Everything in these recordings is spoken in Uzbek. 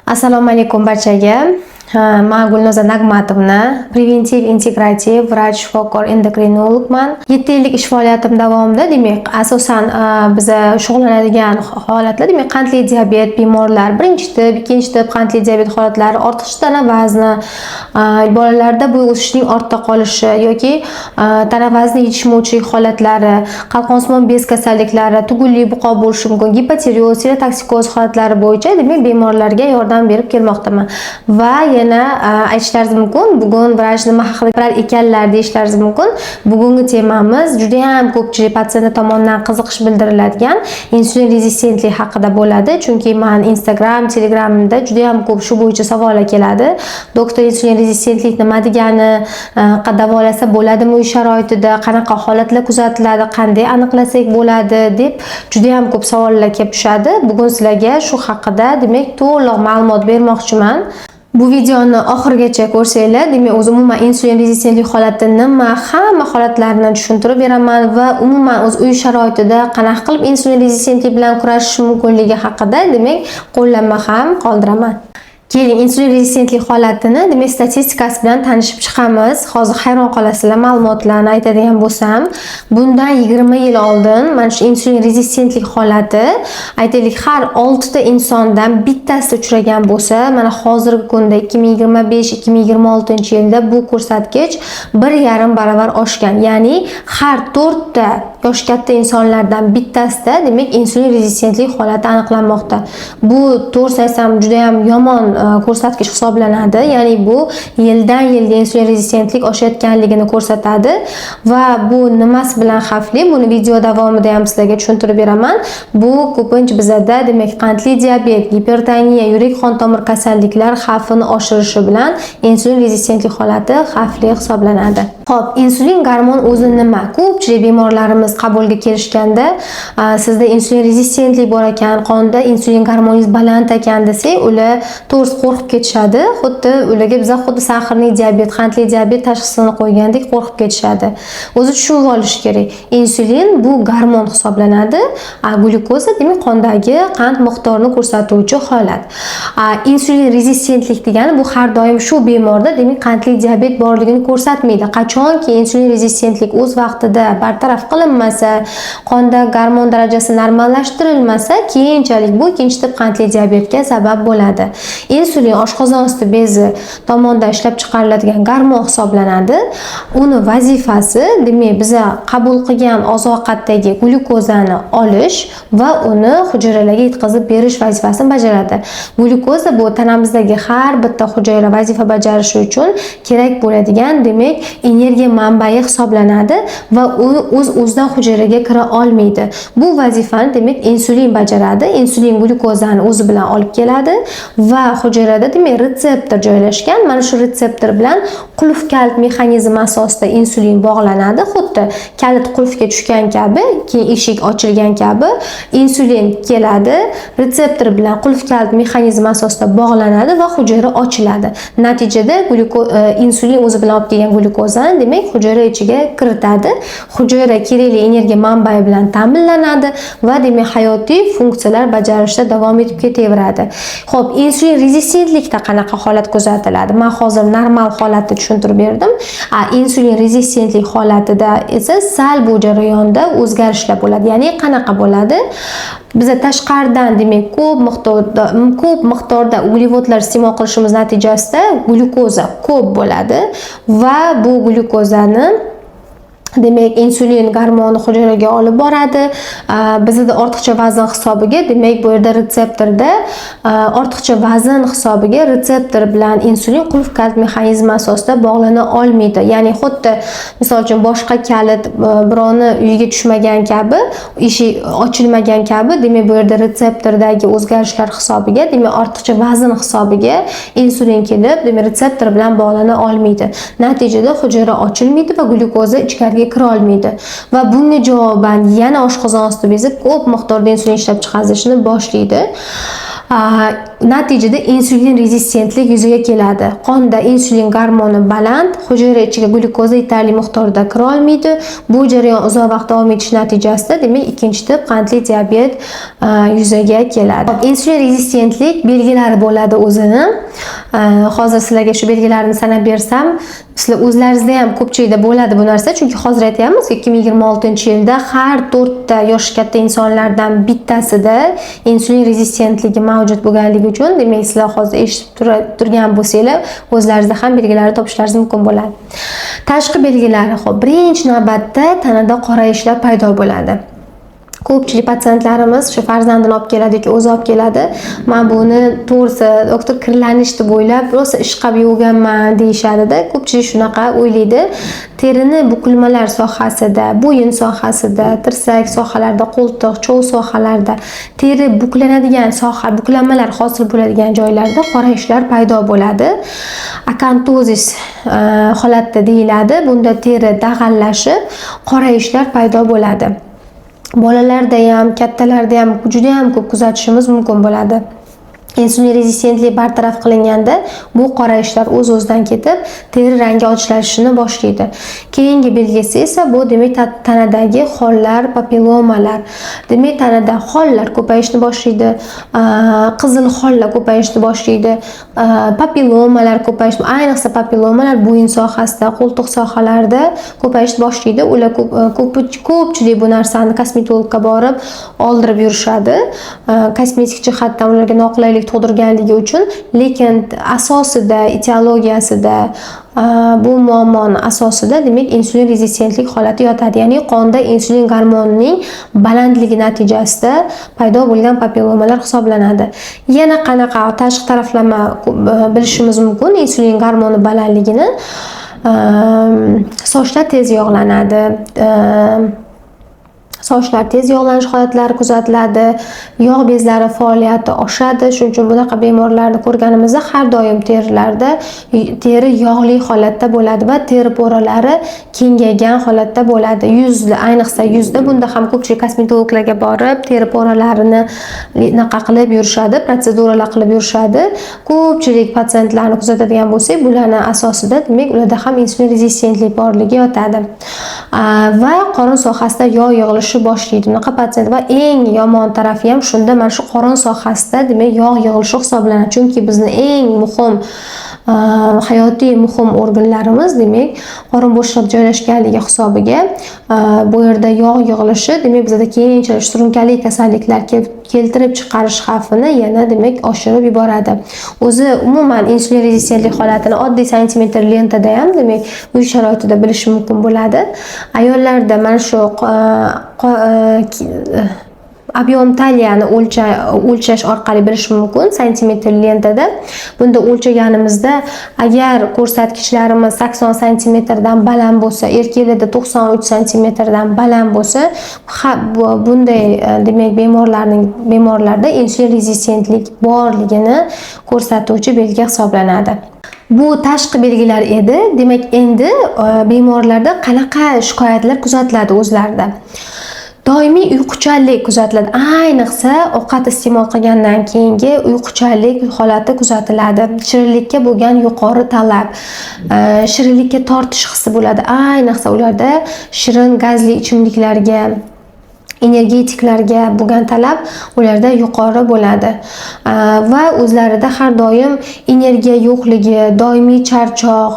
Assalomu alaykum barchaga. Men Gulnoza Nagmatovna, preventiv integrativ vrach shifokor endokrinologman. 7 yillik ish faoliyatim davomida, demak, asosan biz shug'ullanadigan holatlar, demak, qandli diabet bemorlar, birinchi tip, ikkinchi tip qandli diabet holatlari, ortiqcha tana vazni, bolalarda bo'y o'sishning ortda qolishi yoki tana vazni yetishmovchilik holatlari, qalqonsimon bez kasalliklari, tugunli buqo bo'lishi mumkin, gipotireoz, tirotoksikoz holatlari bo'yicha, demak, bemorlarga yordam berib kelmoqdaman. Va yana aytishlaringiz mumkin, bugun vrach nima haqida ekanlar deyishlaringiz mumkin. Bugungi temamiz juda ham ko'pchilik patsiyentlar tomonidan qiziqish bildiriladigan insulin rezistentlik haqida bo'ladi. Chunki men Instagram, Telegramda juda ham ko'p shu bo'yicha savollar keladi. Doktor, insulin rezistentlik nima degani, davolasa bo'ladimi uy sharoitida, qanaqa holatlar kuzatiladi, qanday aniqlasak bo'ladi deb juda ham ko'p savollar kelib tushadi. Bugun sizlarga shu haqida, demak, to'liq ma'lumot bermoqchiman. Bu videoni oxirigacha ko'rsanglar, demak, o'z umuman insulin rezistentlik holati nima, hamma holatlarini tushuntirib beraman va umuman o'z uy sharoitida qanaqa qilib insulin rezistentlik bilan kurashish mumkinligi haqida, demak, qo'llanma ham qoldiraman. Keling, insulin rezistentlik holatini, demak, statistikasi bilan tanishib chiqamiz. Hozir hayron qolasizlar ma'lumotlarni aytadigan bo'lsam, bundan 20 yil oldin mana shu insulin rezistentlik holati, aytaylik, har 6 ta insondan bittasida uchragan bo'lsa, mana hozirgi kunda 2025-2026-yilda bu ko'rsatkich 1,5 barobar oshgan. Ya'ni har 4 ta yosh katta insonlardan bittasida, demak, insulin rezistentlik holati aniqlanmoqda. Bu to'g'ri aytsam juda ham yomon ko'rsatkich hisoblanadi. Ya'ni bu yildan yilga insulin rezistentlik oshayotganligini ko'rsatadi va bu nimasi bilan xavfli? Buni video davomida ham sizlarga tushuntirib beraman. Bu ko'pincha bizda, demak, qandli diabet, gipertoniya, yurak qon tomir kasalliklar xavfini oshirishi bilan insulin rezistentlik holati xavfli hisoblanadi. Xo'p, insulin gormon o'zi nima? Ko'pchilik bemorlarimiz qabulga kelishganda, sizda insulin rezistentlik bor ekan, qonda insulin gormoningiz baland ekan desak, ular to'g'ri qo'rqib ketishadi. Xuddi ularga biz xuddi sahrli diabet, qandli diabet tashxisini qo'ygandek qo'rqib ketishadi. O'zi tushunib olish kerak. Insulin bu gormon hisoblanadi. Glyukoza, demak, qondagi qand miqdorini ko'rsatuvchi holat. Insulin rezistentlik degani bu har doim shu bemorda, demak, qandli diabet borligini ko'rsatmaydi. Qachonki insulin rezistentlik o'z vaqtida bartaraf qilinmasa, qonda gormon darajasi normallashtirilmasa, keyinchalik bu ikkinchi tip qandli diabetga sabab bo'ladi. Insulin oshqozon osti bezi tomonidan ishlab chiqariladigan gormon hisoblanadi. Uni vazifasi, demak, biz qabul qilgan oziq-ovqatdagi glyukozani olish va uni hujayralarga yetkazib berish vazifasini bajaradi. Glyukoza bu tanamizdagi har bitta hujayra vazifa bajarishi uchun kerak bo'ladigan, demak, energiya manbai hisoblanadi va u o'z-o'zidan hujayraga kira olmaydi. Bu vazifani, demak, insulin bajaradi. Insulin glyukozani o'zi bilan olib keladi va hujayrada, demak, retseptor joylashgan. Mana shu retseptor bilan qulf kalit mexanizmi asosida insulin bog'lanadi. Xuddi kalit qulfga tushgan kabi, keyin eshik ochilgan kabi insulin keladi, retseptor bilan qulf kalit mexanizmi asosida bog'lanadi va hujayra ochiladi. Natijada insulin o'zi bilan olib kelgan glyukozani, demak, hujayra ichiga kiritadi. Hujayra kerakli energiya manbai bilan ta'minlanadi va, demak, hayotiy funksiyalar bajarishda davom etib ketaveradi. Xo'p, insulin rezistentlikda qanaqa holat kuzatiladi? Men hozir normal holatni tushuntirib berdim. Insulin rezistentlik holatida esa sal bu jarayonda o'zgarishlar bo'ladi. Ya'ni qanaqa bo'ladi? Biz tashqaridan, demak, ko'p miqdorda uglevodlar iste'mol qilishimiz natijasida glyukoza ko'p bo'ladi va bu glyukozani, demak, insulin gormoni hujayraga olib boradi. Bizda ortiqcha vazn hisobiga, demak, bu yerda retseptorda ortiqcha vazn hisobiga retseptor bilan insulin qulf kalit mexanizmi asosida bog'lana olmaydi. Ya'ni xuddi misol uchun boshqa kalit birovni uyiga tushmagan kabi, eshik ochilmagan kabi, demak, bu yerda retseptordagi o'zgarishlar hisobiga, demak, ortiqcha vazn hisobiga insulin kelib, demak, retseptor bilan bog'lana olmaydi. Natijada hujayra ochilmaydi va glyukoza ichkariga kira olmaydi va bunga javoban yana oshqozon osti bezi ko'p miqdorda insulin ishlab chiqarishni boshlaydi. Natijada insulin rezistentlik yuzaga keladi. Qonda insulin gormoni baland, hujayra ichiga glyukoza yetarli miqdorda kira olmaydi. Bu jarayon uzoq vaqt davom etishi natijasida demak ikkinchi tip qandli diabet yuzaga keladi. Insulin rezistentlik belgilari bo'ladi o'zini. Hozir sizlarga shu belgilarni sanab bersam, sizlar o'zlaringizda ham ko'pchilikda bo'ladi bu narsa, chunki hozir aytayapmiz 2026-yilda har 4 ta yoshi katta insonlardan bittasida insulin rezistentligi mavjud bo'lganligi uchun, demak sizlar hozir eshitib turgan bo'lsanglar, o'zlaringizda ham belgilarni topishlaringiz mumkin bo'ladi. Tashqi belgilari, xo'p, birinchi navbatda tanada qorayishlar paydo bo'ladi. Ko'pchilik patsientlarimiz shu farzandini olib keladi yoki o'zi olib keladi. Men buni to'g'risi doktor kirlanish deb o'ylab, rosa ishqab yuvganman deyishadi-da. Ko'pchilik shunaqa o'ylaydi. Terini bukilmalar sohasida, bo'yin sohasida, tirsak sohalarida, qo'ltiq, chov sohalarida teri buklanadigan soha, buklanmalar hosil bo'ladigan joylarda qorayishlar paydo bo'ladi. Akantozis holatda deyiladi. Bunda teri dag'allashib, qorayishlar paydo bo'ladi. Bolalarda ham, kattalarda ham juda ham ko'p kuzatishimiz mumkin bo'ladi. Insulin rezistentlik bartaraf qilinganda bu qorayishlar o'z-o'zidan ketib, teri rangi ochishlashini boshlaydi. Keyingi belgisi esa bu demak tanadagi xollar, papillomalar. Demak tanada xollar ko'payishni boshlaydi, qizil xollar ko'payishni boshlaydi, papillomalar ko'payish, ayniqsa papillomalar bo'yin sohasida, qo'ltiq sohalarida ko'payishni boshlaydi. Ular ko'pchilik bu narsani kosmetologga borib oldirib yurishadi. Kosmetik jihatdan ularga noqulaylik tug'dirganligi uchun, lekin asosida, etiologiyasida bu muammoning asosida demak insulin rezistentlik holati yotadi. Ya'ni qonda insulin gormonining balandligi natijasida paydo bo'lgan papillomalar hisoblanadi. Yana qanaqa tashqi taraflama bilishimiz mumkin insulin gormoni balandligini? Sochlar tez yog'lanadi. Sochlar tez yog'lanish holatlari kuzatiladi, yog' bezlari faoliyati oshadi. Shuning uchun bunaqa bemorlarni ko'rganimizda har doim teri yog'li holatda bo'ladi va teri po'ralari kengaygan holatda bo'ladi. Yuzda, ayniqsa yuzda, bunda ham ko'pchilik kosmetologlarga borib, teri po'ralarini naqa qilib yurishadi, protseduralar qilib yurishadi. Ko'pchilik patsientlarni kuzatadigan bo'lsak, bularning asosida demak ularda ham insulin rezistentlik borligi yotadi. Va qorin sohasida yog' yig'ilishi boshlaydi. Bunaqa patsient va eng yomon tarafi ham shunda, mana shu qorin sohasida demak yog' yig'ilishi hisoblanadi. Chunki bizni eng muhim hayotiy muhim organlarimiz demak qorin bo'shlig'i joylashganligi hisobiga bu yerda yog' yig'ilishi demak bizda keyinchalik surunkali kasalliklar keltirib chiqarish xavfini yana demak oshirib yuboradi. O'zi umuman insulin rezistentlik holatini oddiy santimetr lentada ham demak uy sharoitida bilish mumkin bo'ladi. Ayollarda mana shu ob'yom taliyani o'lchash orqali bilish mumkin santimetr lentada. Bunda o'lchaganimizda agar ko'rsatkichlarimiz 80 santimetrdan baland bo'lsa, erkaklarda 93 santimetrdan baland bo'lsa, bunday demak bemorlarda insulin rezistentlik borligini ko'rsatuvchi belgi hisoblanadi. Bu tashqi belgilar edi. Demak, endi bemorlarda qanaqa shikoyatlar kuzatiladi o'zlarida? Doimiy uyquchanlik kuzatiladi. Ayniqsa ovqat iste'mol qilgandan keyingi uyquchanlik holati kuzatiladi. Shirinlikka bo'lgan yuqori talab, shirinlikka tortish hissi bo'ladi. Ayniqsa ularda shirin gazli ichimliklarga, energetiklarga bo'lgan talab ularda yuqori bo'ladi. Va o'zlarida har doim energiya yo'qligi, doimiy charchoq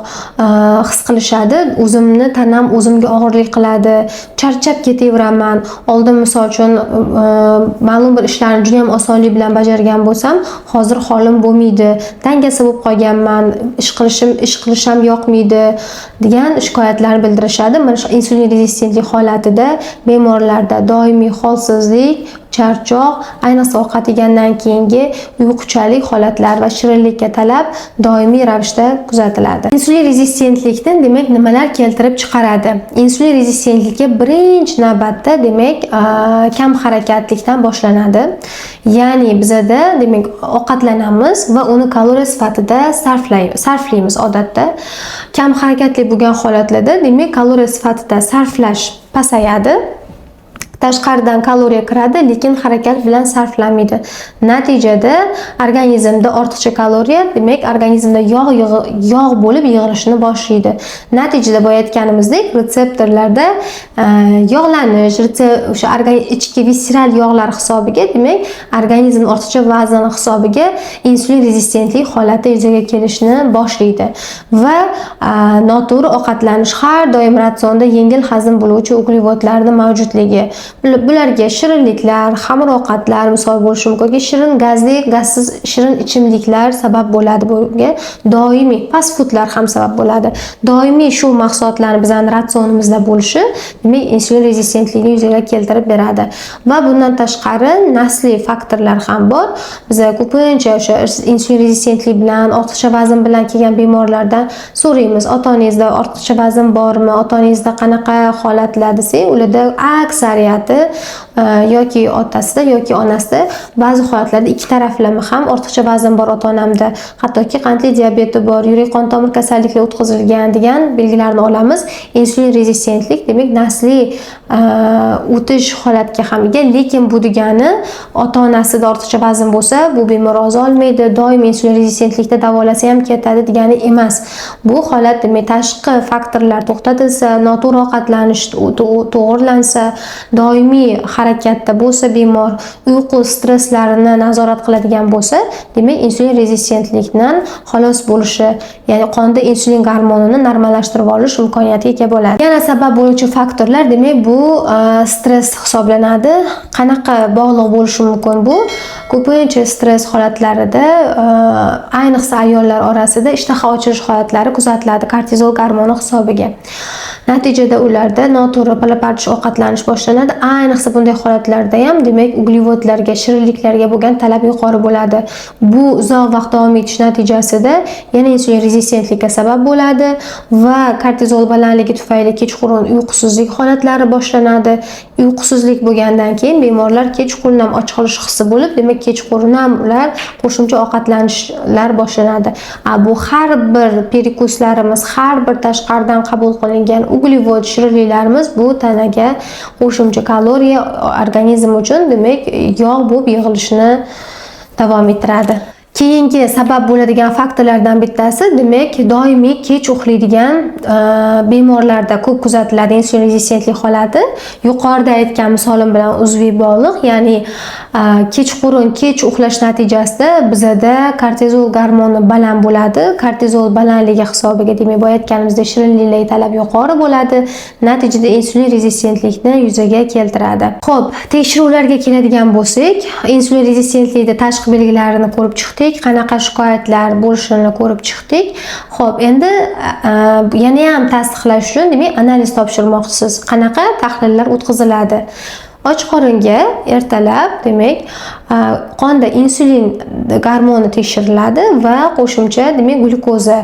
his qilishadi. O'zimni tanam o'zimga og'irlik qiladi, charchab ketaveraman. Oldin misol uchun ma'lum bir ishlarni juda ham osonlik bilan bajargan bo'lsam, hozir holim bo'lmaydi, dangasa bo'lib qolganman, ish qilishim yoqmaydi degan shikoyatlarni bildirishadi. Mana shu insulin rezistentlik holatida bemorlarda doimiy holsizlik, charchoq, ayniqsa ovqat yegandan keyingi uyquchalik holatlar va shirinlikka talab doimiy ravishda kuzatiladi. Insulin rezistentlikdan demak nimalar keltirib chiqaradi? Insulin rezistentlikka birinchi navbatda demak kam harakatlikdan boshlanadi. Ya'ni bizada demak ovqatlanamiz va uni kaloriya sifatida sarflaymiz odatda. Kam harakatli bo'lgan holatlarda demak kaloriya sifatida sarflash pasayadi. tashqaridan kaloriya kiradi, lekin harakat bilan sarflanmaydi. Natijada organizmda ortiqcha kaloriya, demak organizmda yog' bo'lib yig'ilishni boshlaydi. Natijada boya aytganimizdek, retseptorlarda yog'lanish, o'sha ichki visceral yog'lar hisobiga, demak organizm ortiqcha vazn hisobiga insulin rezistentlik holati yuzaga kelishni boshlaydi va noto'g'ri ovqatlanish, har doim ratsionda yengil hazm bo'luvchi uglevodlarning mavjudligi, bularga shirinliklar, xamir ovqatlar misol bo'lishi mumkin, shirin gazli, gazsiz shirin ichimliklar sabab bo'ladi. Bunga doimiy fast foodlar ham sabab bo'ladi. Doimiy shu mahsulotlarni bizning ratsionimizda bo'lishi, demak insulin rezistentligini yuzaga keltirib beradi. Va bundan tashqari nasliy faktorlar ham bor. Biz ko'pincha o'sha insulin rezistentlik bilan, ortiqcha vazn bilan kelgan bemorlardan so'raymiz, ota-onangizda ortiqcha vazn bormi, ota-onangizda qanaqa holatlar desak, ularda aksariyati yoki otasida yoki onasida ba'zi holatlarda ikki taraflama ham ortiqcha vazn bor ota-onamda, hattoki qandli diabeti bor, yurak qon tomir kasalliklari o'tkazilgan degan belgilarni olamiz. Insulin rezistentlik demak nasliy o'tish holatga ham ega, lekin bu degani ota-onasida ortiqcha vazn bo'lsa, bu bemor ozolmaydi, doim insulin rezistentlikda davolasa ham ketadi degani emas. Bu holat demak tashqi faktorlar to'xtatilsa, noto'g'ri ovqatlanish to'g'rilansa, doimiy harakatda bo'lsa bemor, uyqu stresslarini nazorat qiladigan bo'lsa, demak insulin rezistentlikdan xalos bo'lishi, ya'ni qonda insulin gormonini normallashtirib olish imkoniyatiga ega bo'ladi. Yana sabab bo'luvchi faktorlar demak bu stress hisoblanadi. Qanaqa bog'liq bo'lishi mumkin bu? Ko'pincha stress holatlarida ayniqsa ayollar orasida ishtaha ochilish holatlari kuzatiladi kortizol gormoni hisobiga. Natijada ularda noto'g'ri pala-partish ovqatlanish boshlanadi. Ayniqsa bunday holatlarda ham demak uglevodlarga, shirinliklarga bo'lgan talab yuqori bo'ladi. Bu uzoq vaqt davom etish natijasida yana insulin rezistentlikka sabab bo'ladi va kortizol balandligi tufayli kechqurun uyqusizlik holatlari boshlanadi. Uyqusizlik bo'lgandan keyin bemorlar kechqurun ham och qolish hissi bo'lib, demak kechqurun ham ular qo'shimcha ovqatlanishlar boshlanadi. Bu har bir perikuslarimiz, har bir tashqaridan qabul qilingan uglevod, shirinliklarimiz bu tanaga qo'shimcha kaloriya organizm uchun demak yog' bo'lib yig'ilishni davom ettiradi. Keyingi sabab bo'ladigan faktorlardan bittasi demak doimiy kech uxlaydigan bemorlarda ko'p kuzatiladi insulin rezistentlik holati. Yuqorida aytgan misolim bilan uzviy bog'liq, ya'ni kechqurun kech uxlash natijasida bizada kortizol gormoni baland bo'ladi. Kortizol balandligi hisobiga demak boya aytganimizdek shirinliklarga talab yuqori bo'ladi. Natijada insulin rezistentlikni yuzaga keltiradi. Xo'p, tekshiruvlarga keladigan bo'lsak, insulin rezistentlikning tashqi belgilarini ko'rib chiqdik. Qanaqa shikoyatlar bo'lishini ko'rib chiqdik. Xo'p, endi yana ham tasdiqlash uchun demak analiz topshirmoqchisiz. Qanaqa tahlillar o'tkaziladi? Och qoringa ertalab demak qonda insulin gormoni tekshiriladi va qo'shimcha demak glyukoza,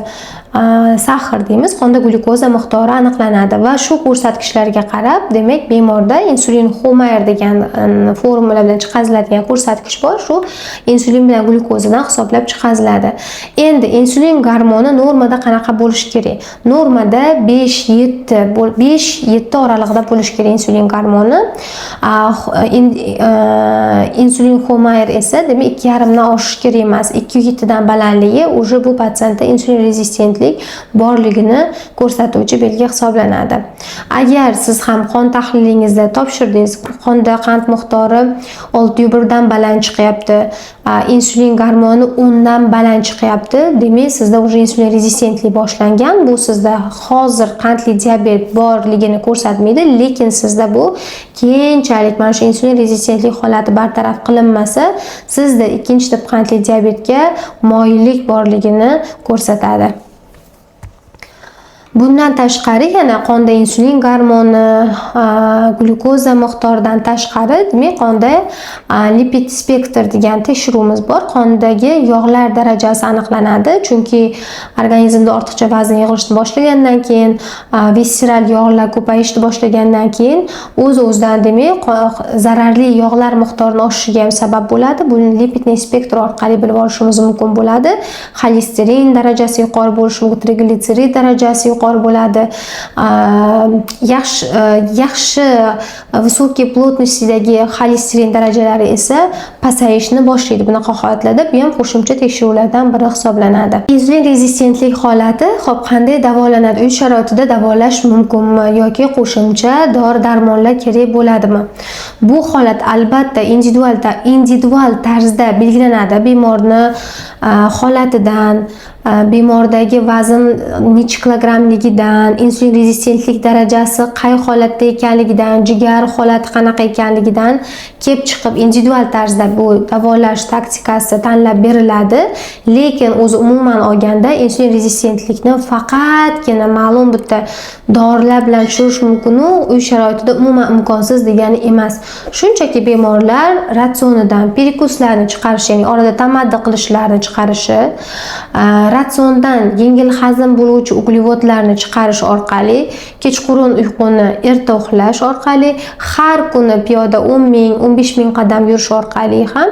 saxar deymiz, qonda glyukoza miqdori aniqlanadi va shu ko'rsatkichlarga qarab demak bemorda insulin Homayer degan formula bilan chiqaziladigan ko'rsatkich bor. Shu insulin bilan glyukozadan hisoblab chiqaziladi. Endi insulin gormoni normada qanaqa bo'lishi kerak? Normada 5-7 oralig'ida bo'lishi kerak insulin gormoni. Insulin Homayer esa demak 2,5 dan oshishi kerak emas. 2,7 dan balandligi o'sha bu patsientda insulin rezistentlik borligini ko'rsatuvchi belgi hisoblanadi. Agar siz ham qon tahlilingizda topshirdingiz, qonda qand miqdori 6,1 dan baland chiqyapti, insulin gormoni 10 dan baland chiqyapti, demak sizda o'sha insulin rezistentlik boshlangan. Bu sizda hozir qandli diabet borligini ko'rsatmaydi, lekin sizda bu keyinchalik mana shu insulin rezistentlik holati bartaraf qilinmasa, sizda ikkinchi tip qandli diabetga moyillik borligini ko'rsatadi. Bundan tashqari yana qonda insulin gormoni, glyukoza miqdoridan tashqari demak qonda lipid spektr degan tekshiruvimiz bor. Qondagi yog'lar darajasi aniqlanadi, chunki organizmda ortiqcha vazn yig'ilishni boshlagandan keyin, visceral yog'lar ko'payishni boshlagandan keyin o'z-o'zidan demak zararli yog'lar miqdorini oshishiga ham sabab bo'ladi. Buni lipidni spektr orqali bilib olishimiz mumkin bo'ladi. Xolesterin darajasi yuqori bo'lishi mumkin, triglitserid darajasi yuqori yuqori bo'ladi. Yaxshi visokiy plotностьdagi xolesterin darajalari esa pasayishni boshlaydi. Bunaqa holatlarda bu ham qo'shimcha tekshiruvlardan biri hisoblanadi. Insulin rezistentlik holati xo'p qanday davolanadi? Uy sharoitida davolash mumkinmi yoki qo'shimcha dori-darmonlar kerak bo'ladimi? Bu holat albatta individual tarzda belgilanadi. Bemorni holatidan, bemordagi vazn necha kilogrammligidan, insulin rezistentlik darajasi qay holatda ekanligidan, jigar holati qanaqa ekanligidan kelib chiqib individual tarzda bu davolash taktikasi tanlab beriladi. Lekin o'zi umuman olganda insulin rezistentlikni faqatgina ma'lum bitta dorilar bilan tushirish mumkin-u, uy sharoitida umuman imkonsiz degani emas. Shunchaki bemorlar ratsionidan perikuslarni chiqarish, ya'ni orada tamaddi qilishlarni chiqarishi, ratsiondan yengil hazm bo'luvchi uglevodlarni chiqarish orqali, kechqurun uyquni erta uxlash orqali, har kuni piyoda 10 ming, 15 ming qadam yurish orqali ham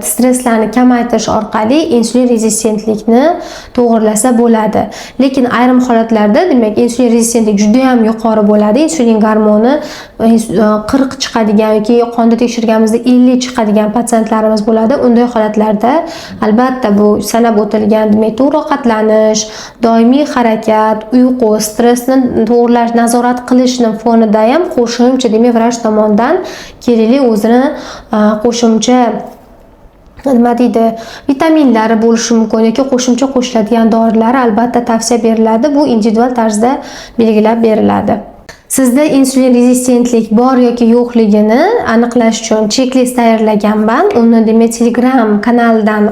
stresslarni kamaytirish orqali insulin rezistentlikni to'g'rilasa bo'ladi. Lekin ayrim holatlarda, demak, insulin rezistentlik juda ham yuqori bo'ladi. Insulin gormoni 40 chiqadigan yoki qonda tekshirganimizda 50 chiqadigan patsientlarimiz bo'ladi. Unday holatlarda albatta bu sanab o'tilgan, demak, to'g'ri ovqatlanish, doimiy harakat, uyqu, stressni to'g'rilash, nazorat qilishning fonida ham qo'shimcha, demak, vrach tomonidan kerakli o'zini qo'shimcha nima deydi, vitaminlari bo'lishi mumkin yoki qo'shimcha qo'shiladigan dorilar albatta tavsiya beriladi. Bu individual tarzda belgilab beriladi. Sizda insulin rezistentlik bor yoki yo'qligini aniqlash uchun checklist tayyorlaganman. Uni demak Telegram kanalidan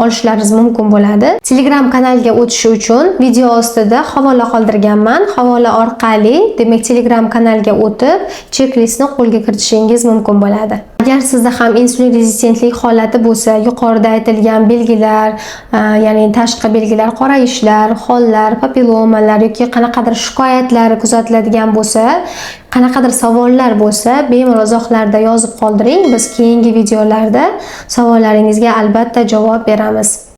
olishlaringiz mumkin bo'ladi. Telegram kanaliga o'tish uchun video ostida havola qoldirganman. Havola orqali demak Telegram kanaliga o'tib checklistni qo'lga kiritishingiz mumkin bo'ladi. Agar sizda ham insulin rezistentlik holati bo'lsa, yuqorida aytilgan belgilar, ya'ni tashqi belgilar, qorayishlar, hollar, papillomalar yoki qanaqadir shikoyatlar kuzatiladigan bo'lsa, qanaqadir savollar bo'lsa, bemalol izohlarda yozib qoldiring. Biz keyingi videolarda savollaringizga albatta javob beramiz.